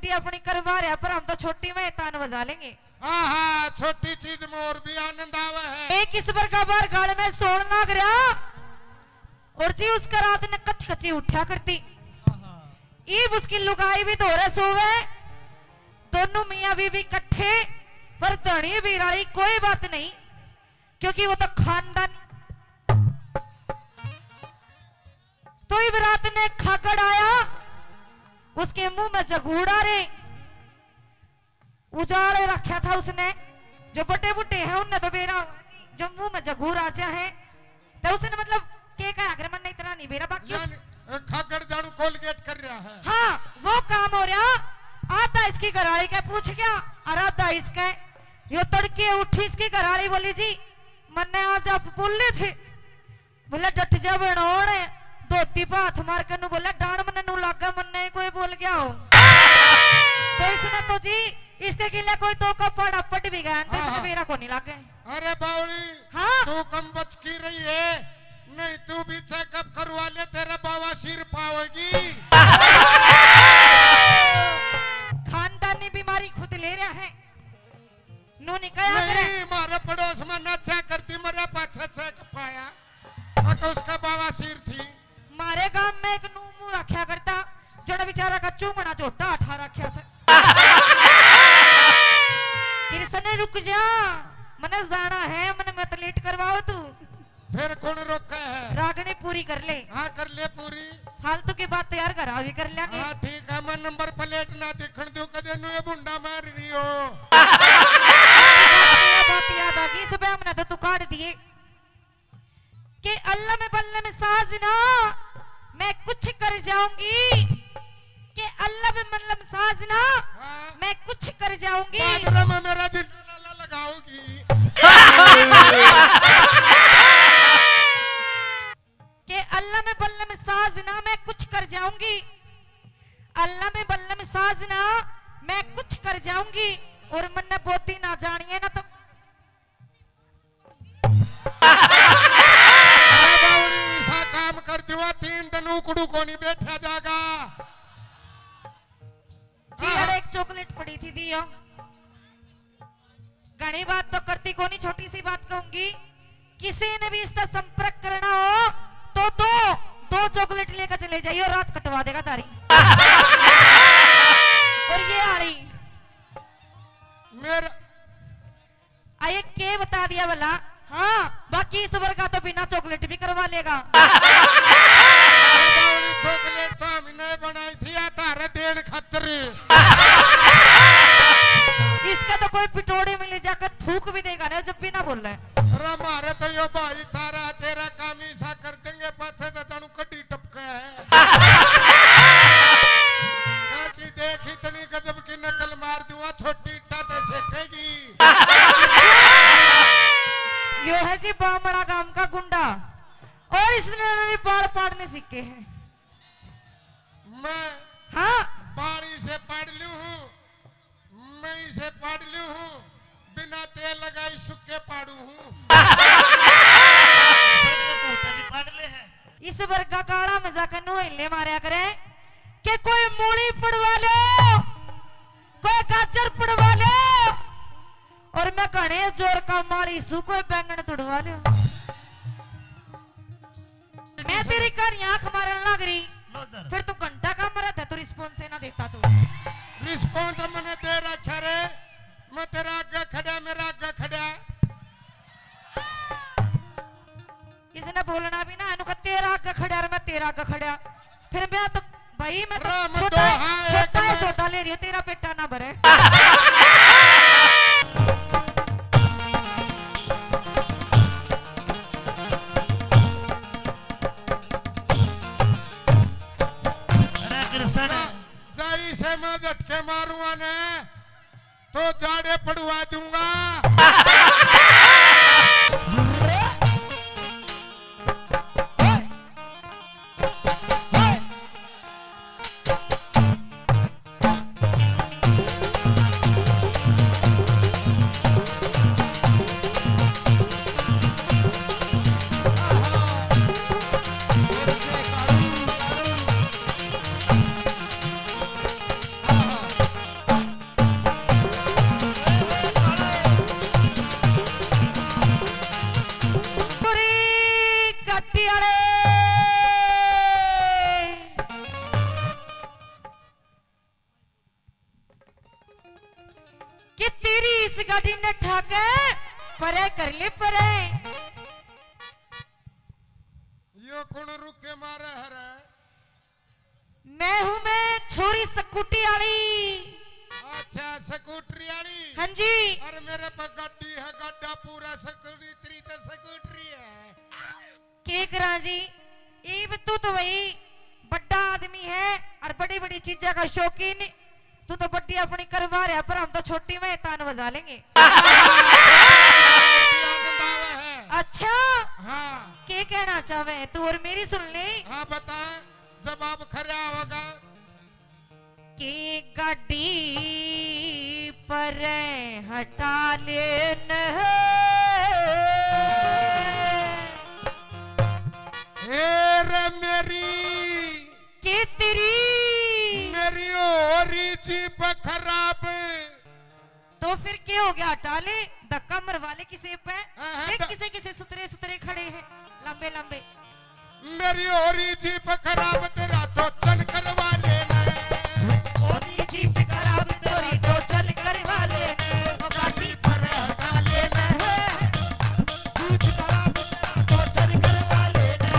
बेइज्जती अपनी करवा रहा, पर हम तो छोटी में तान बजा लेंगे। हाँ, छोटी चीज में और भी आनंद आवे है। एक इस बार का बार गाल में सोन लाग रहा और जी उसका रात ने कच कची उठा करती। ईब उसकी लुगाई भी धोरे सोवे, दोनों मियां बीवी इकट्ठे, पर धनी बिराड़ी कोई बात नहीं, क्योंकि वो तो खानदान। तो इब रात ने खाकड़ आया, उसके मुंह में जगूड़ा रे उजाड़े रखा था उसने। जो बटे बुटे हैं उनने तो बेरा जो मुंह में जगूर आ है, तो उसने मतलब के का आग्रमण नहीं इतना नहीं बेरा, बाकी खाकड़ झाड़ू कोलगेट कर रहा है। हाँ वो काम हो रहा। आता इसकी घराड़ी का पूछ गया, अराधा इसका यो तड़के उठी इसकी घराड़ी, बोली जी मन्ने आज आप बोले थे, बोला डट जा बनोड़ धोती पे हाथ मार कर बोला डांड मन्ने नू लागा, मन्ने कोई बोल गया हो। तो इसने तो जी इसके गिले कोई तो का पड़ा पट भी गया, तो इसने मेरा को नहीं लागे। अरे बावली, हाँ तू कम बच की रही है, नहीं तू भी चेकअप करवा ले, तेरा बाबा सिर पावेगी। खानदानी बीमारी खुद ले रहा है, नो निकया नहीं मारे पड़ोस में न चेक करती, मेरे पाछे चेक पाया तो उसका बाबा सिर थी। मारे गांव में एक नूमू रखा करता, जड़ बेचारा का चूमना झोटा अठा रखा से। कृष्ण रुक जा, मने जाना है, मने मत लेट करवाओ तू। फिर कौन रोका है? रागनी पूरी कर ले। हाँ कर ले पूरी। फालतू की बात तैयार करा भी कर लेंगे। हाँ ठीक है, मैं नंबर प्लेट ना दिखण दो, कदे नु ये बुंडा मार रही हो। बात याद आ गई, सुबह हमने तो तू काट दिए कि अल्लाह में बल्ला में साजना मैं कुछ कर जाऊंगी, कि अल्लाह में मतलब साजना मैं कुछ कर जाऊंगी। बाजरा में मेरा दिन लगाओगी कि अल्लाह में बल्ला में साजना मैं कुछ कर जाऊंगी, अल्लाह में बल्ला में साजना मैं कुछ कर जाऊंगी, और मन बोती ना जानिए ना तो काम कर दिवा, 3 दिन उकड़ू को नहीं बैठा जागा। जी अरे एक चॉकलेट पड़ी थी दियो, घनी बात तो करती कोनी, छोटी सी बात कहूंगी, किसी ने भी इसका संपर्क करना हो तो दो चॉकलेट लेकर चले जाइए और रात कटवा देगा तारी। और ये आड़ी मेरा आये के बता दिया भला। हाँ बाकी इस वर्ग का तो बिना चॉकलेट भी करवा लेगा। चॉकलेट तो हमने बनाई थी तारे देन खातिर, इसका तो कोई पिटोड़े में ले जाकर थूक भी देगा ना जब भी ना बोल रहे। हमारे तो यो भाई सारा तेरा काम ही सा कर देंगे, पाछे तो तनु कड्डी टपका है। कि देख इतनी गजब की नकल मार दूंगा, छोटी टाटे सेकेगी। यो है जी बामड़ा गांव का गुंडा, और इसने बाल पाड़ने सीखे हैं। मैं हाँ बाड़ी से पाड़ लू हूँ, मैं इसे पाड़ लू हूँ, बिना तेल लगाई सुखे पाड़ू हूँ। इस वर्ग का काड़ा में जाकर नोहिले मारा करे कि कोई मूली पड़वा लो, कोई गाजर पड़वा लो, और मैं घने जोर का मारी सू कोई बैंगन तुड़वा लो। मैं तेरी कहानी आंख मारने लग रही, फिर तू घंटा का मरा था, तू रिस्पॉन्स ना देता। तू रिस्पॉन्स मैंने दे रखा रे, मैं तेरा आगे खड़ा, मेरा आगे खड़ा। इसने बोलना भी ना, इनको तेरा आगे खड़ा और मैं तेरा आगे खड़ा, फिर मैं तो भाई मैं तो छोटा सौदा ले रही हूँ, तेरा पेटा ना भरे। जाई से मैं झटके मारूंगा ने तो जाड़े पड़वा दूंगा। इस गाड़ी ने ठाके परे कर ले परे। यो कौन रुके मारे हरे? मैं छोरी स्कूटी वाली। अच्छा स्कूटरी वाली। हाँ जी। अरे मेरे पे गाड़ी है, गड्ढा पूरा स्कूटरी तो स्कूटरी है। के करा जी? ये तू तो वही बड़ा आदमी है और बड़ी बड़ी चीजें का शौकीन। तू तो बड्डी अपनी करवा रहा, पर हम तो छोटी में तान बजा लेंगे। अच्छा हाँ के कहना चाहे तू और मेरी सुन ले। हाँ बता, जवाब खरा होगा। कि गाड़ी पर हटा लेना रे मेरी कि तेरी मेरी होरी जीप खराब। तो फिर क्या हो गया? हटा ले, धक्का मरवा ले किसी पे। हाँ, देख किसे किसे सुतरे सुतरे खड़े हैं लंबे लंबे। मेरी होरी जीप खराब, तेरा तो चल करवा लेना। होरी जीप खराब, तेरी तो चल करवा ले। गाड़ी पर हटा लेना है, जीप खराब तो चल करवा लेना।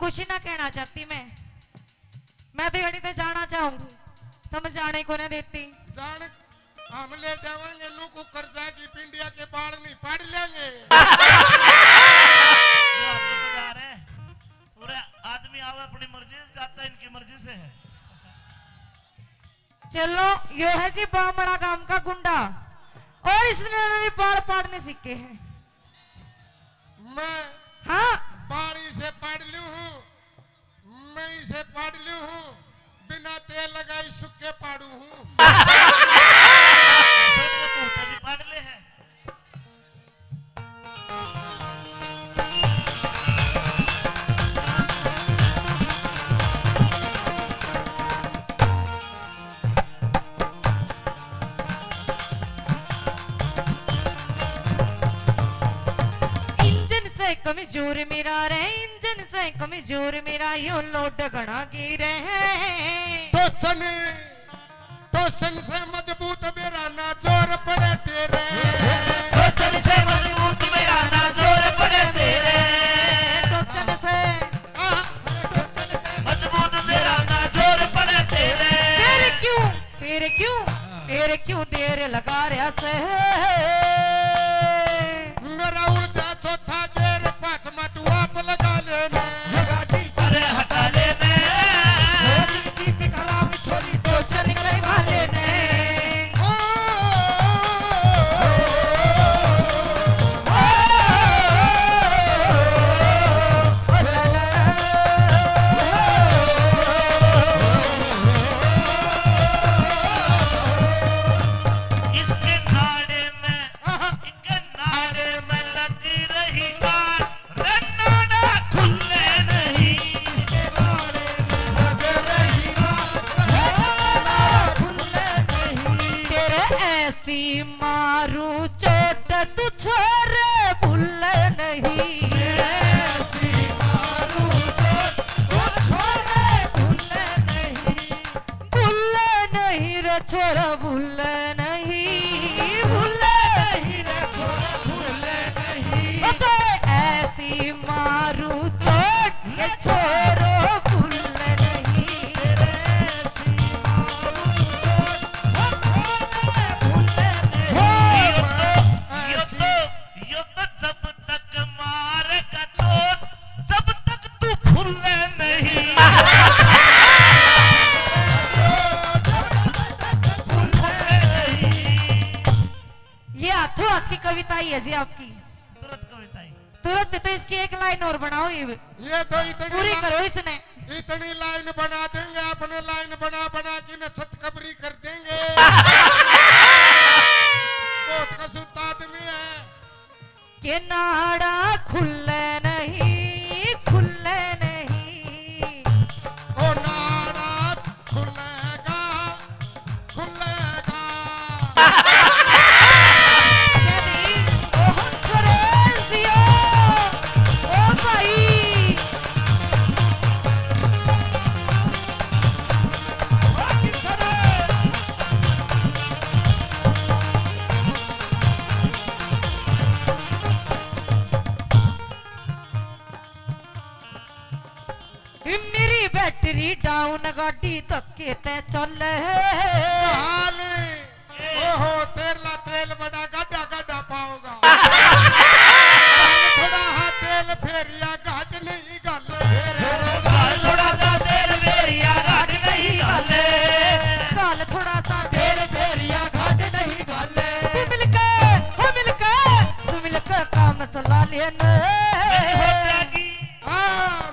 कुछ ना कहना चाहती मैं तो यदि जाना चाहूंगी तो मैं जाने को नहीं देती। जान हम ले जाएंगे नू को कर्जा की पिंडिया के बाल नहीं पड़ लेंगे। पूरे आदमी आवे अपनी मर्जी से जाता है, इनकी मर्जी से है। चलो यो है जी बामड़ा गांव का गुंडा और इसने बाल पाड़ने सीखे हैं। मैं हाँ बाड़ी से पढ़ लू हूँ, मैं इसे पढ़ लू हूँ, बिना तेल लगाई सुखे पाड़ू हूँ। भी पाड़ ले है। कमजोर मेरा रे, इंजन से कमजोर मेरा यो लोड घना गिरे हैं। तो सन से मजबूत मेरा ना जोर पड़े तेरे। तो चल से मजबूत मेरा ना जोर पड़े तेरे। तो चल से मजबूत मेरा ना जोर पड़े तेरे। फिर क्यों देर लगा रहा से? मेरा उल्टा चौथा देर पांचवा तू आप लगा लेना। अरे हटा लेने छोरी तो चल करवा लेने। इसके नाड़े में इनके नाड़े में लगी रही गाड़। रे नाड़ा खुले नहीं। इसके नाड़े में लगी रही गाड़। तेरे ऐसी मारू चोट तू छोरे भूल नहीं। ऐसी मारू चोट वो छोड़े भूल नहीं। भूल नहीं रे छोरा भूल नहीं, भूल नहीं रे छोरा भूल नहीं। ओ तेरे ऐसी मारू चोट ये छोरो भूल नहीं। तेरे ऐसी मारू चोट वो छोरे भूल नहीं। यो तो जब तक मारेगा छोड़ कविता ही है जी आपकी, तुरंत कविता ही। तुरंत। तो इसकी एक लाइन और बनाओ, ये तो पूरी करो इसने। इतनी लाइन बना देंगे, अपने लाइन बना बना के न छत कबरी कर देंगे। बहुत कसूत आदमी है। के नाड़ा खुले नहीं, खुले नहीं। ओ नाड़ा खुलेगा, खुलेगा। कहती, ओ हंसरे दियो, ओ भाई। मेरी बैटरी डाउन, गाड़ी धक्के ते चल। हाले ओहो तेरला तेल बड़ा गड्ढा गड्ढा पाओगा। थोड़ा हाँ तेल फेरिया घाट नहीं गल। थोड़ा सा तेल फेरिया घाट नहीं गाले। काल थोड़ा सा तेल फेरिया घाट नहीं गाले। तू मिलकर काम चला लेना। हो जाएगी हाँ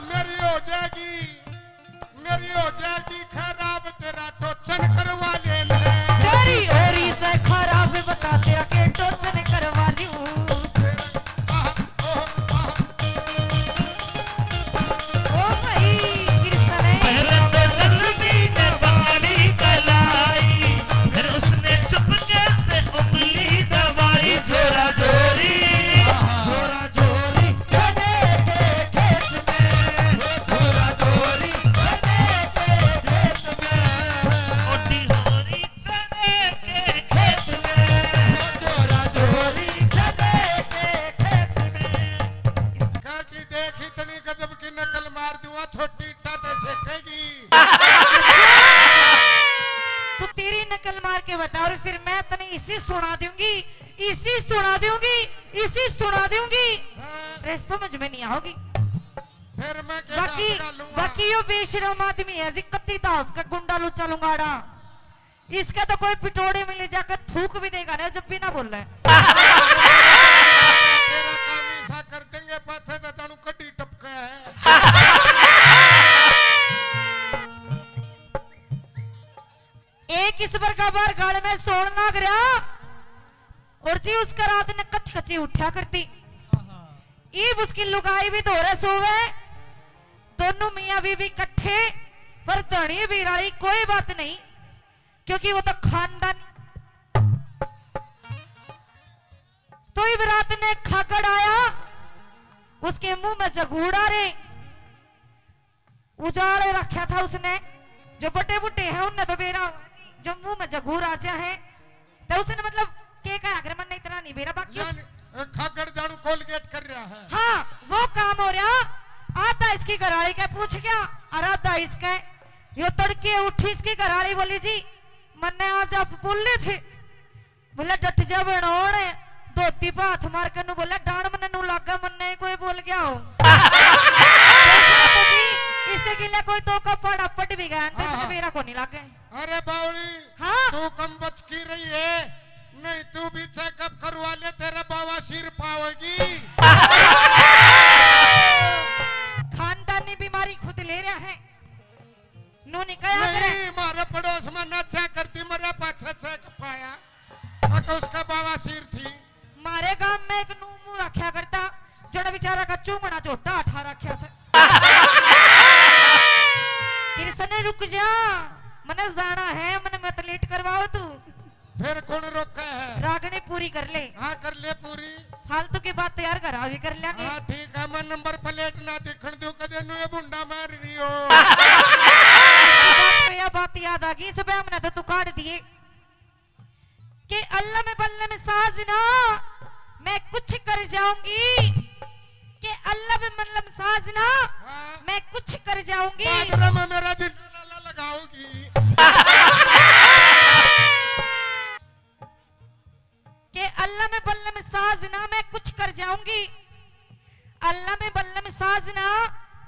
मेरी हो जाएगी खराब, तेरा टोचन करवा लेना। तेरी ओरी से खराब बता, तेरा के टोचन करवा लूं। ओ भाई कृष्ण पहले तो जल्दी ने पानी कलाई, फिर उसने चुपके से उंगली दबाई। जोरा जोरी जोरा जोरी चने के खेत में, जोरा जोरी चने के खेत में। ओटी होरी चने के खेत में, जोरा जोरी चने के खेत में। कहा कि देख इतनी गजब की नकल मार दूंगा, छोटी टाटे सेकेगी। तू तेरी नकल मार के बता, और फिर मैं तने इसी सुना दूंगी, इसी सुना दूंगी, इसी सुना दूंगी। अरे समझ में नहीं आओगी। फिर मैं क्या बाकी डालूंगा? बाकी यो बेशरम आदमी है जी, कत्ती दाब का गुंडा लुच्चा लुंगाड़ा। इसका तो कोई पिटोड़े में ले जाकर थूक भी देगा ना, जब भी ना बोल रहा है। तेरा काम ऐसा कर देंगे, पाथे तो जानू कड्डी टपका है। एक इस बार का बार गाल में सोन लाग रहा, और जी उसका रात ने कच कची उठा करती। ईब उसकी लुगाई भी धोरे सोवे, दोनों मियां बीवी इकट्ठे, पर धनी बिराड़ी कोई बात नहीं, क्योंकि वो तो खानदान। तो इब रात ने खाकड़ आया, उसके मुंह में जगूड़ा रे उजाड़े रखा था उसने। जो बटे बुटे हैं उनने तो बेरा, जो मुंह में जगूर आ है, तो उसने मतलब के का अगर मन इतना नहीं बेरा। बाकी यानी खाकर जानू कोलगेट कर रहा है। हाँ वो काम हो रहा। आता इसकी घरवाली का पूछ गया, आराधा इसका यो तड़के उठी। इसकी घरवाली बोली जी मन्ने आज आप बोले थे, बोला डट जा बनौण, धोती पे हाथ मार कर नु बोला डांड मन्ने नु लागा, मन्ने कोई बोल गया हो। तो जी इसके गिले कोई तो का पड़ा पट भी गया, तो इसने मेरा को नहीं लागे। अरे बावली हाँ तू कम बच की रही है, नहीं तू भी चेकअप करवा ले, तेरा बाबा सिर पावेगी। खानदानी बीमारी खुद ले रहा है, नो निकया करे। नहीं मारे पड़ोस में न चेक करती, मेरे पाछे चेक पाया तो उसका बाबा सिर थी। मारे गांव में एक नूमू रखा करता, जड़ बेचारा का चूमना झोटा अठा रखा से। कृष्ण रुक जा, मने जाना है, मने मत लेट करवाओ तू। फिर कौन रोका है? रागनी पूरी कर ले, हाँ कर ले पूरी। फालतू की बात तैयार करा भी कर लेंगे। हाँ ठीक है, मैं नंबर प्लेट ना दिखण दूं, कदे नु ये बुंडा मार रही हो। बात पे यह बात याद आ गई, सुबह हमने तो तू काट दिए कि अल्लाह में बल्ला में साजना मैं कुछ कर जाऊंगी, कि अल्लाह में मतलब साजना हाँ। मैं कुछ कर जाऊंगी। बादरा में मेरा दिन लगाओगी। कि अल्लाह में बल्ला में साजना मैं कुछ कर जाऊंगी, अल्लाह में बल्ला में साजना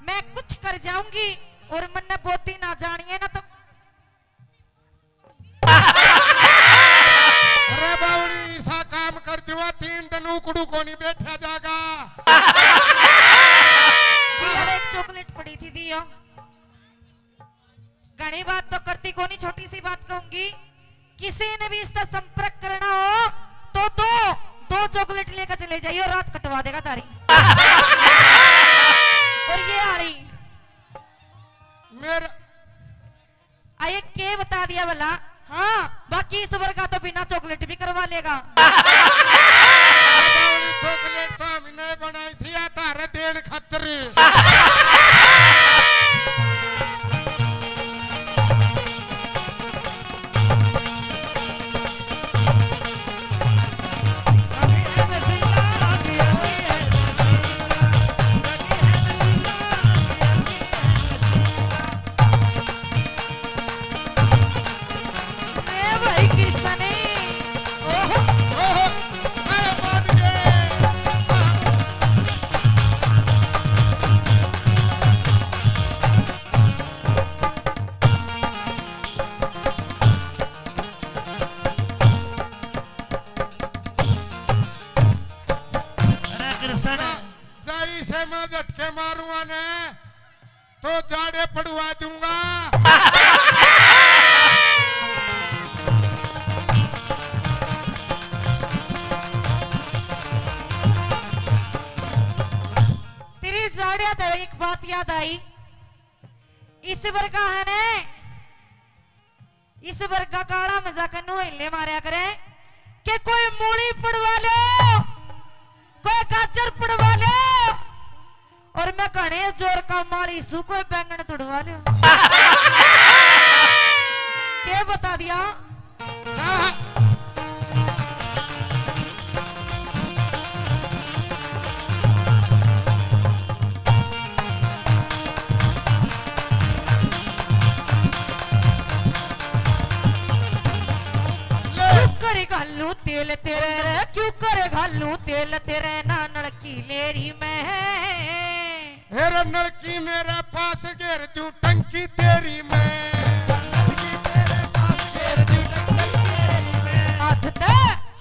मैं कुछ कर जाऊंगी, और मन ने बोती ना जानिए ना तो। अरे बावड़ी ऐसा काम कर दिवा 3 दिन उकड़ू को नहीं बैठा जागा। जी यार एक चॉकलेट पड़ी थी दियो। घनी बात तो करती को नहीं, छोटी सी बात कहूंगी, किसी ने भी इसका संपर्क करना हो तो दो चॉकलेट लेकर चले जाइए और रात कटवा देगा तारी। और ये आड़ी मेरा आये के बता दिया भला। हाँ बाकी इस वर्ग का तो बिना चॉकलेट भी करवा लेगा। चॉकलेट तो हमने बनाई थी या तारे देन खतर। मैं झटके मारूंगा ने तो जाड़े पड़वा दूंगा। तेरी जाड़े तो एक बात याद आई, इस वर्ग का है ने, इस वर्ग का काला मजाक नो हिले मारा करे कि कोई मूली पड़वा लो, कोई गाजर पड़वा लो, और मैं घने जोर का माली सू कोई बैंगन तुड़वा लो। क्या बता दिया? घालू तेल तेरे रे, क्यों करे घालू तेल तेरे, ना नलकी लेरी में हेरा नलकी मेरे पास घेर दूं टंकी तेरी में।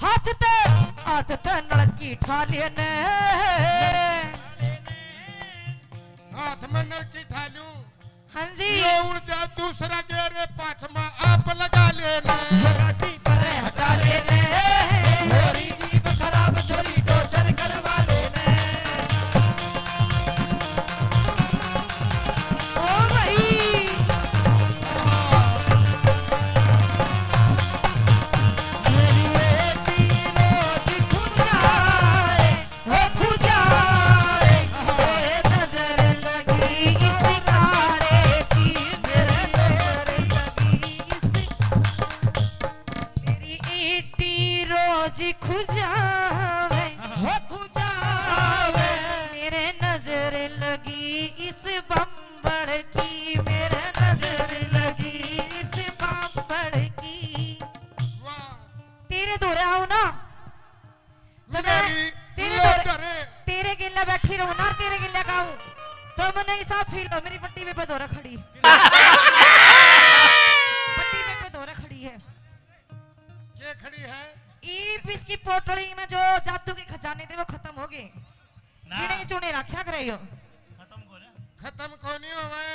हाथ ते नलकी ठाले ने, हाथ में नलकी ठालू। हाँ जी ये उड़ जा दूसरा घेरे पांचवा आप लगा लेना। हटा लेने छोरी जीव खराब छोरी टोचर करवा लेने। ओ भाई मेरी बेटी रोज खुजाए, वो खुजाए, नजर लगी इस कारे की, मेरे नजर लगी इस रोज खुजावे, हो खुजावे, मेरे नजर लगी इस बम्बड़ की, मेरे नजर लगी इस बम्बड़ की। तेरे दूर आओ ना तो मैं तेरे गिल्ला बैठी रहूं ना, तेरे गिल्ला गाऊं तो मैंने हिसाब फील हो। मेरी पट्टी पे दौरा खड़ी, पट्टी पे दौरा खड़ी है। ये खड़ी है ईप इसकी पोटली में जो जादू के खजाने थे वो खत्म हो गए। गिने चुने रखा करे हो, खत्म को नहीं हुए।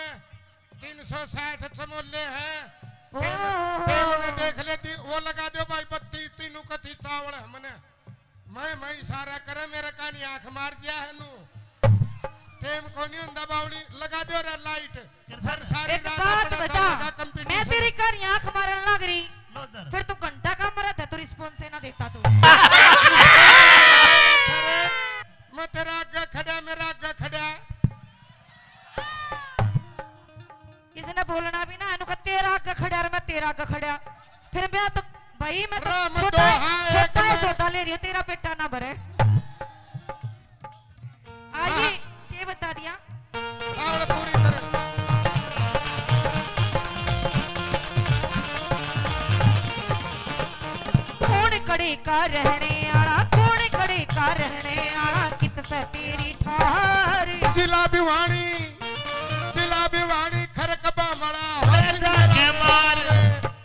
360 चमोले हैं। ओह देख लेती वो लगा दो भाई बत्ती तीनों कथी चावल हमने मैं इशारा करे मेरे कानी आंख मार दिया है नू टेम को नहीं हुंदा बावली लगा दो रे लाइट फिर सारी एक रात बात अपना बता, लगा मैं कंपटीशन। तेरी कानी आंख मारन लग रही फिर तू घंटा का मरा था तो रिस्पॉन्स ना देता तू। मैं तेरा आगे खड़ा मेरा आगे खड़ा इसने बोलना भी ना अनुका तेरा आगे खड़ा और मैं तेरा आगे खड़ा फिर मैं तो भाई मैं तो राम छोटा दोहा एक छोटा में। सौदा ले रही हूँ तेरा पेटा ना भरे। आइए ये बता दिया आवड़ पूरी तरह कौन कड़े का रहने आला, कौन कड़े का रहने आला, कित से तेरी ठार जिला भिवानी खरक बामड़ा जाके मार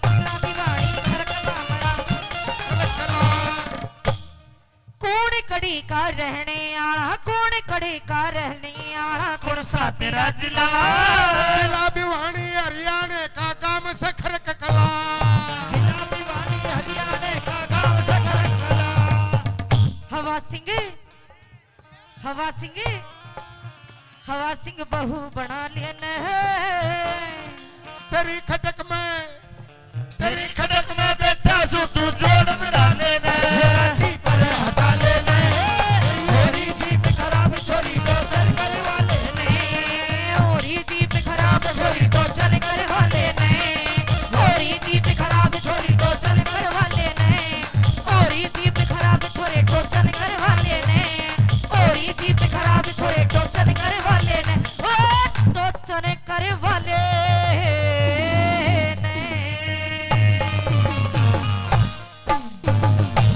जिला दीवानी खरकता बड़ा। का रहने आला, कौन कड़ी का रहने आला, कौन सा तेरा जिला जिला भिवानी हरियाणा का गांव सखर कला। जिला भिवानी हरियाणा का गांव सखर कला। हवा सिंह, हवा सिंह, हवा सिंह बहू बना लेना है। तेरी खटक में तेरी खटक में बैठा सो तू